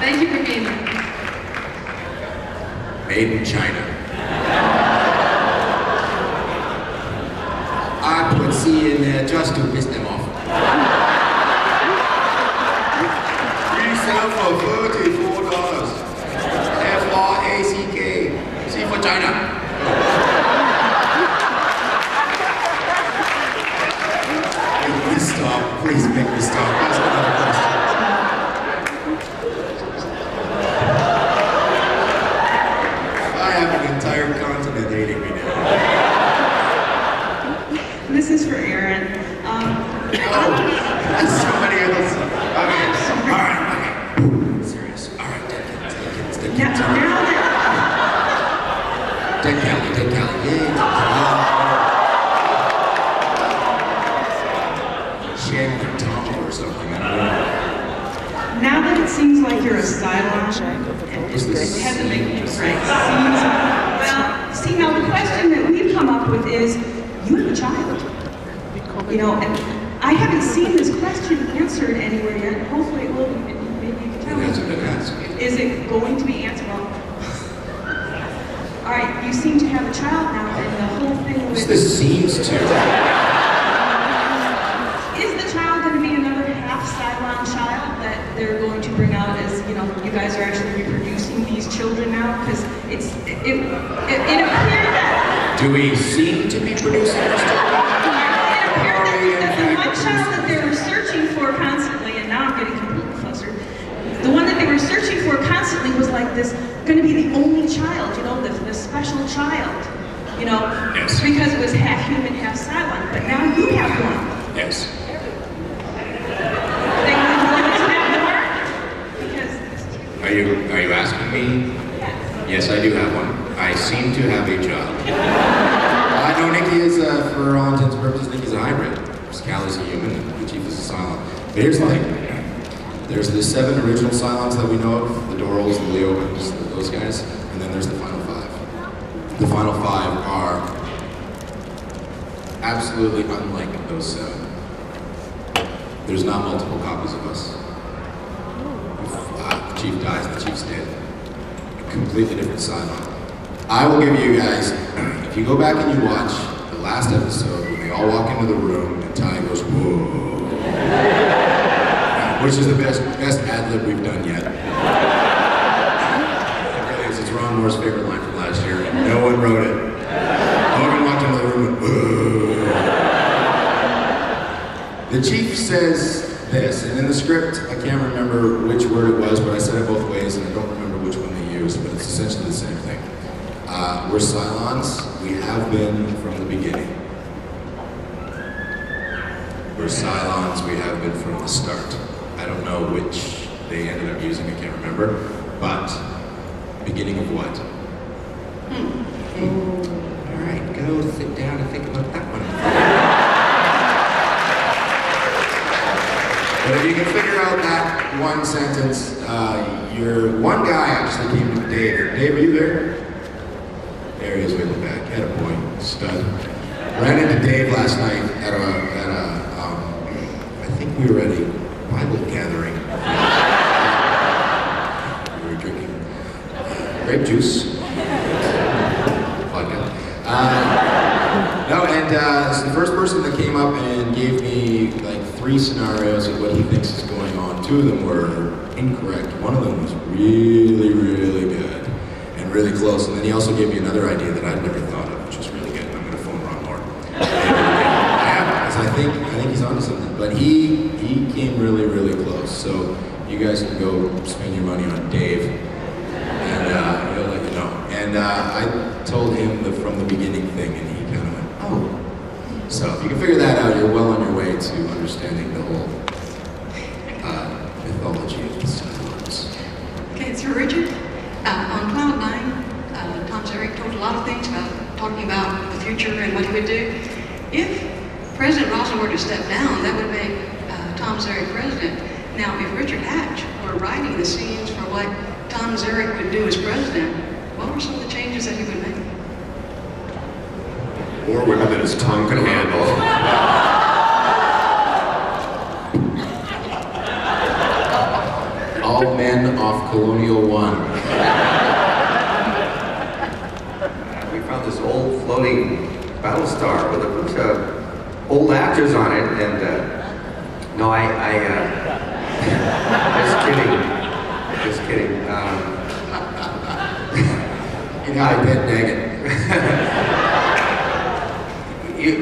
Thank you for being here. Made in China. I put C in there just to piss them off. Resell for $34. F-R-A-C-K. C for China. Make me stop. Please make me stop. Ask another question. I have an entire continent hating me now. This is for Aaron. That's somebody else. Okay. All right. Okay. Serious. All right. Dead Callie. Yay. Chandler Tom or something. I don't know. Now that it seems like you're a Cylon, What's this? it had to make me right. Well, see, now the question that we've come up with is, you have a child. You know, and I haven't seen this question answered anywhere yet. Hopefully it will be. Maybe you can tell me. It hasn't been asked. Is it going to be answered? Well, all right, you seem to have a child now, and the whole thing with... This seems to. Is the child going to be another half-Cylon child that they're going to bring out as, you know, you guys are actually reproducing these children now? Because it appeared that... Do we seem to be producing this children? The one child that they were searching for constantly, and now I'm getting completely flustered, the one that they were searching for constantly was like this, going to be the only child, you know, the special child, you know, yes. Because it was half human, half Cylon, but now you have one. Yes. They would want to have more? Because... Are you asking me? Yes. Yes, I do have one. I seem to have a child. I know Nikki is, for all intents and purposes, Nikki's a hybrid. Callie's a human, and the Chief is a Cylon. But here's the thing. There's the 7 original Cylons that we know of, the Dorals, the Leovans, those guys, and then there's the final 5. The final 5 are absolutely unlike those 7. There's not multiple copies of us. The Chief dies, the Chief's dead. A completely different Cylon. I will give you guys, if you go back and you watch the last episode, when they all walk into the room and Ty goes, whoa. Which is the best ad-lib we've done yet. It really is. It's Ron Moore's favorite line from last year. No one wrote it. Logan walked into the room and whoa. The Chief says this, and in the script, I can't remember which word it was, but I said it both ways, and I don't remember which one they used, but it's essentially the same thing. We're Cylons. We have been from the beginning. We're Cylons. We have been from the start. I don't know which they ended up using, I can't remember, but beginning of what? All right, go sit down and think about that one. But if you can figure out that one sentence, your one guy actually came to Dave. Dave, are you there? There he is way in the back. Had a point, stud. Ran into Dave last night at a I think we were at a Bible gathering. We were drinking grape juice. Vodka. No, and so the first person that came up and gave me like 3 scenarios of what he thinks is going on. 2 of them were incorrect. One of them was really, really good and really close. And then he also gave me another idea that I'd never thought of, which was really good. I'm going to phone Ron Moore. I think he's onto something. But he came really, really close. So you guys can go spend your money on Dave, and he'll let you know. And I told him the from the beginning thing, and he kind of went, oh. So if you can figure that out, you're well on your way to understanding the whole mythology of the Cylons. Okay, so Richard, on Cloud 9, Tom Zarek told a lot of things about talking about the future and what he would do. If President Roslin were to step down, that would make Tom Zarek president. Now, if Richard Hatch were writing the scenes for what Tom Zarek could do as president, what were some of the changes that he would make? More women than his tongue can handle. All men men off Colonial One. We found this old floating BattleStar with a bunch of old actors on it, and no, just kidding. You got a bit negative.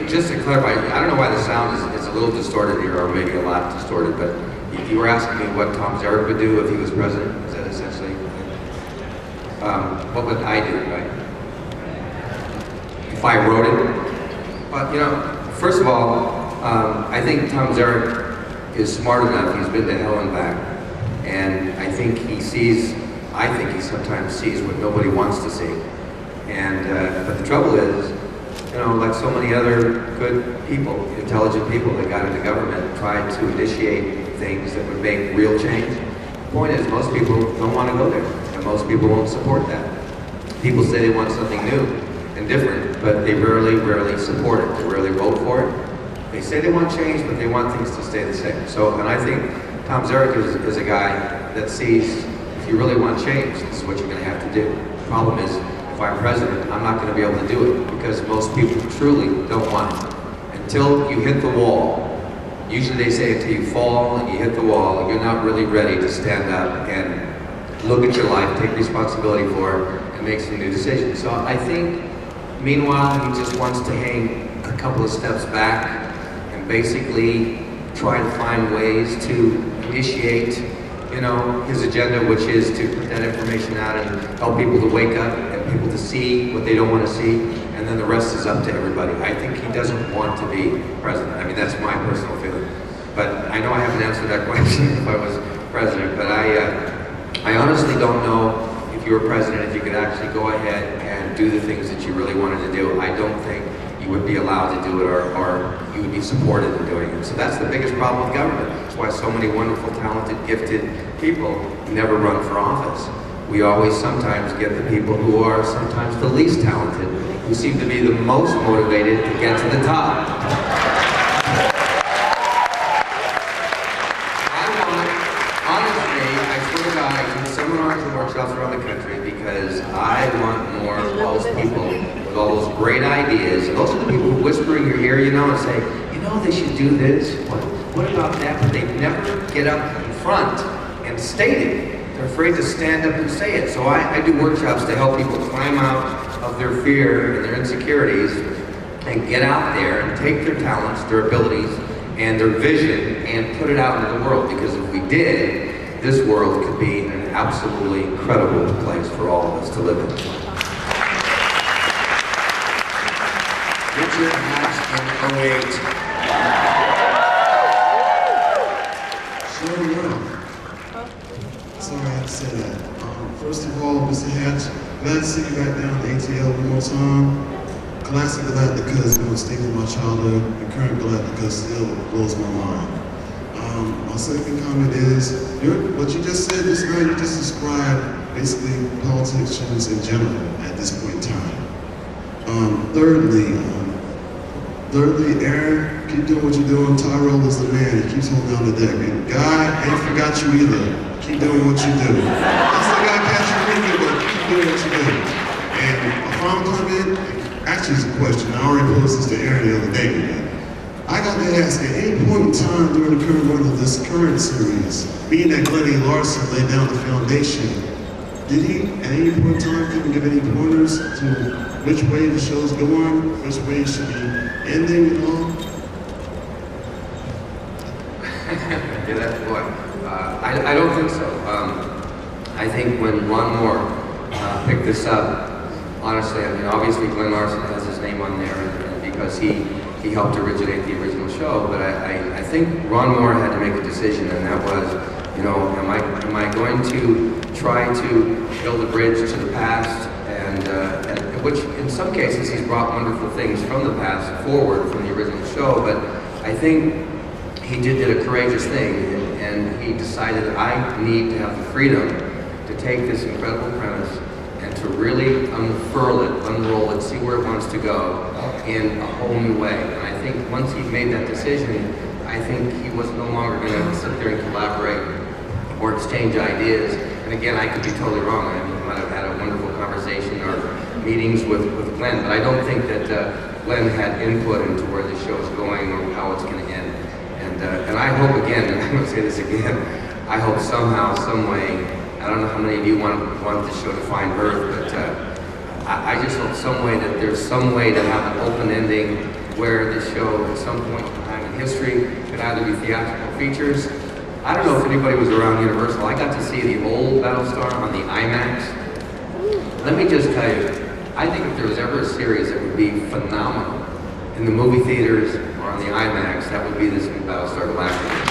Just to clarify, I don't know why the sound is a little distorted here, or maybe a lot distorted, but you were asking me what Tom Zarek would do if he was president. Is that essentially? What would I do, right? If I wrote it? But, you know, first of all, I think Tom Zarek is smart enough. He's been to hell and back. And I think he sometimes sees what nobody wants to see. And, but the trouble is, you know, like so many other good people, intelligent people that got into government, tried to initiate things that would make real change. The point is, most people don't want to go there, and most people won't support that. People say they want something new and different, but they rarely support it. They rarely vote for it. They say they want change, but they want things to stay the same. So, and I think Tom Zarek is a guy that sees, if you really want change, this is what you're going to have to do. The problem is, if I'm president, I'm not going to be able to do it because most people truly don't want it. Until you hit the wall, usually they say until you fall and you hit the wall, you're not really ready to stand up and look at your life, take responsibility for it, and make some new decisions. So I think, meanwhile, he just wants to hang a couple of steps back and basically try to find ways to initiate, you know, his agenda, which is to put that information out and help people to wake up and people to see what they don't want to see, and then the rest is up to everybody. I think he doesn't want to be president. I mean, that's my personal feeling. But I know I haven't answered that question if I was president, but I honestly don't know if you were president, if you could actually go ahead and do the things that you really wanted to do. I don't think you would be allowed to do it, or you would be supported in doing it. So that's the biggest problem with government. That's why so many wonderful, talented, gifted people never run for office. We always sometimes get the people who are sometimes the least talented, who seem to be the most motivated to get to the top. Honestly, I swear to God, I do seminars and workshops around the country because I want more of those people with all those great ideas. And those are the people who whisper in your ear, you know, and say, you know, they should do this. What about that? But they never get up in front and state it. They're afraid to stand up and say it. So I do workshops to help people climb out of their fear and their insecurities and get out there and take their talents, their abilities, and their vision and put it out into the world. Because if we did, this world could be an absolutely incredible place for all of us to live in. Richard Hatch in 08. Sure will. Sorry I had to say that. First of all, Mr. Hatch, glad to see you back down in ATL one more time. Classic Galactica has been a staple of my childhood, and current Galactica still blows my mind. My second comment is, what you just said just now, you just described basically politicians in general at this point in time. Thirdly, Aaron, keep doing what you're doing. Tyrell is the man, he keeps holding down the deck. And Guy, I ain't forgot you either. Keep doing what you do. I still got Catch You Weekend, but keep doing what you do. And my final comment, actually it's a question. I already posed this to Aaron the other day. I got to ask, at any point in time during the current run of this current series, being that Glenn A. Larson laid down the foundation, did he, at any point in time, couldn't give any pointers to which way the show's going, which way it should be ending, you know? Yeah, that's boy. I don't think so. I think when Ron Moore picked this up, honestly, I mean, obviously Glenn Larson has his name on there because he helped originate the original show, but I think Ron Moore had to make a decision, and that was, you know, am I going to try to build a bridge to the past, and which in some cases he's brought wonderful things from the past forward from the original show, but I think he did a courageous thing, and he decided that I need to have the freedom to take this incredible premise and to really unfurl it, unroll it, see where it wants to go in a whole new way. And I think once he made that decision, I think he was no longer going to sit there and collaborate or exchange ideas. And again, I could be totally wrong. I mean, we might have had a wonderful conversation or meetings with Glenn, but I don't think that Glenn had input into where the show is going or how it's going to end. And I hope again, and I'm going to say this again, I hope somehow, some way, I don't know how many of you want the show to find Earth, but I just hope some way that there's some way to have an open ending where the show at some point in time in history could either be theatrical features. I don't know if anybody was around Universal. I got to see the old Battlestar on the IMAX. Let me just tell you, I think if there was ever a series that would be phenomenal in the movie theaters or on the IMAX, that would be this new Battlestar Galactica.